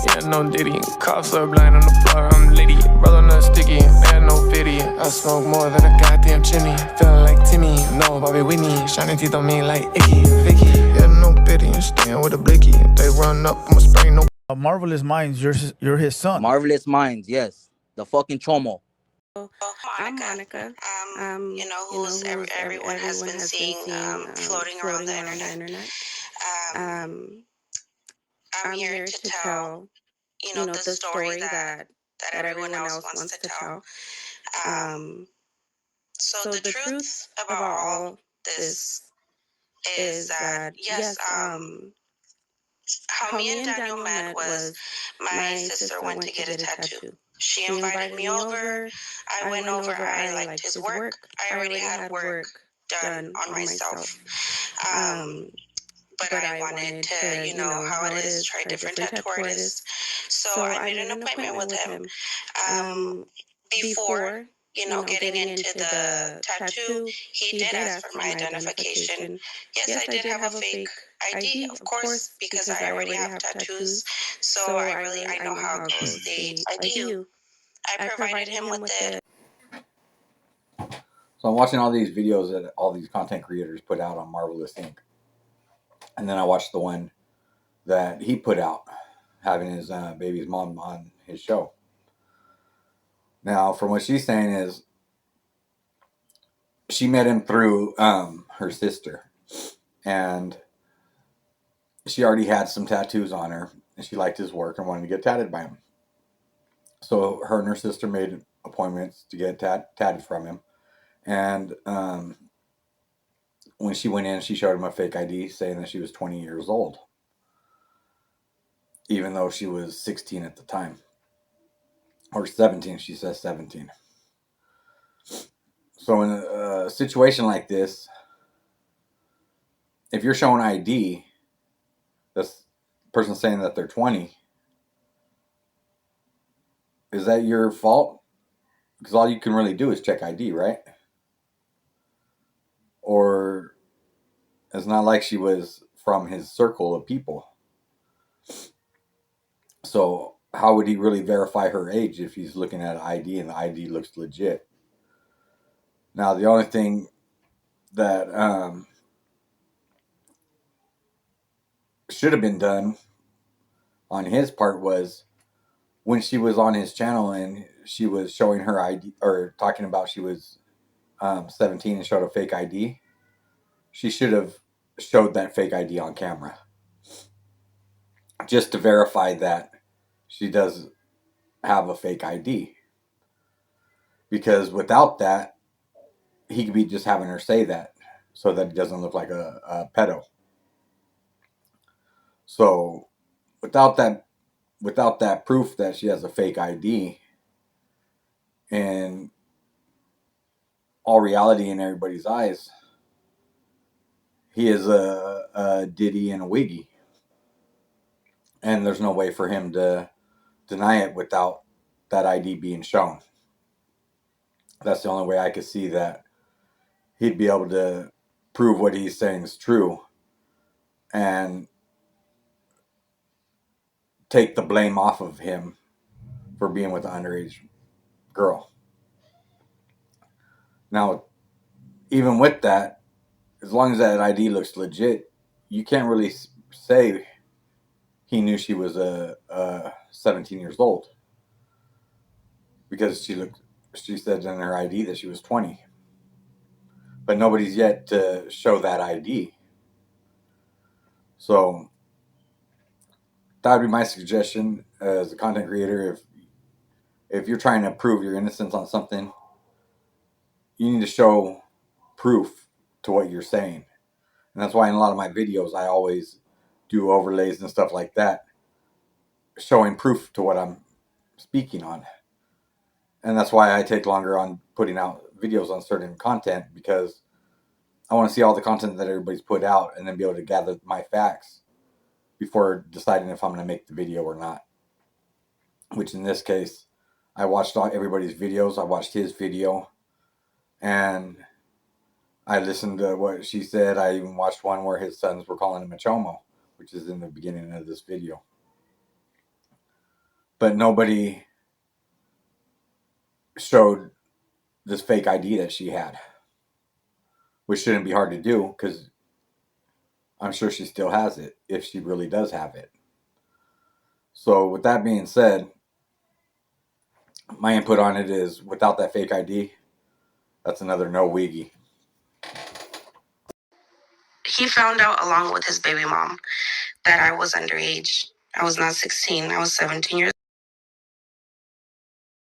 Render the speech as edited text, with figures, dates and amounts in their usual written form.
Yeah, no Diddy. Cops are blind on the floor, I'm litty. Brother not sticky, man, no pity. I smoke more than a goddamn chimney. Feeling like Timmy, no Bobby Whitney. Shining teeth on me like Icky, Vicky. Yeah, no pity, staying with a blicky. They run up, I'ma spray no. Marvelous Minds, you're his son. Marvelous Minds, yes. The fucking chomo. I'm Monica. Who's everyone has been seeing floating around the internet. Um, I'm here to tell, the story that everyone else wants to tell. Um, so the truth about all this is that yes, how me and Daniel met was my sister went to get a tattoo. She invited me over. I went over. I liked his work. I already had work done on myself. But I wanted to, how it is, try different tattoo artists. So I made an appointment with him. Before, getting into the tattoo, he did ask for my identification. Yes, I did have a fake ID, of course, because I already have tattoos. So I know how it goes. They ID you. I provided him with it. So I'm watching all these videos that all these content creators put out on Marvelous Inc. And then I watched the one that he put out, having his baby's mom on his show. Now, from what she's saying is, she met him through her sister. And she already had some tattoos on her. And she liked his work and wanted to get tatted by him. So her and her sister made appointments to get tatted from him. And when she went in, she showed him a fake ID saying that she was 20 years old, even though she was 16 at the time. Or 17, she says 17. So in a situation like this, if you're showing ID, this person saying that they're 20, is that your fault? Because all you can really do is check ID, right? Or it's not like she was from his circle of people. So how would he really verify her age if he's looking at an ID and the ID looks legit? Now, the only thing that should have been done on his part was when she was on his channel and she was showing her ID or talking about she was 17 and showed a fake ID, she should have showed that fake ID on camera just to verify that she does have a fake ID. Because without that, he could be just having her say that so that he doesn't look like a pedo. So without that proof that she has a fake ID, and all reality in everybody's eyes, he is a Diddy and a Wiggy. And there's no way for him to deny it without that ID being shown. That's the only way I could see that he'd be able to prove what he's saying is true and take the blame off of him for being with an underage girl. Now, even with that, as long as that ID looks legit, you can't really say he knew she was 17 years old, because she said in her ID that she was 20, but nobody's yet to show that ID. So that would be my suggestion as a content creator. If you're trying to prove your innocence on something, you need to show proof to what you're saying. And that's why in a lot of my videos, I always do overlays and stuff like that, showing proof to what I'm speaking on. And that's why I take longer on putting out videos on certain content, because I want to see all the content that everybody's put out and then be able to gather my facts before deciding if I'm going to make the video or not. Which in this case, I watched everybody's videos. I watched his video and I listened to what she said. I even watched one where his sons were calling him a chomo, which is in the beginning of this video. but nobody showed this fake ID that she had, which shouldn't be hard to do because I'm sure she still has it if she really does have it. So with that being said, my input on it is without that fake ID, that's another no wiggy. He found out along with his baby mom that I was underage. I was not 16. I was 17 years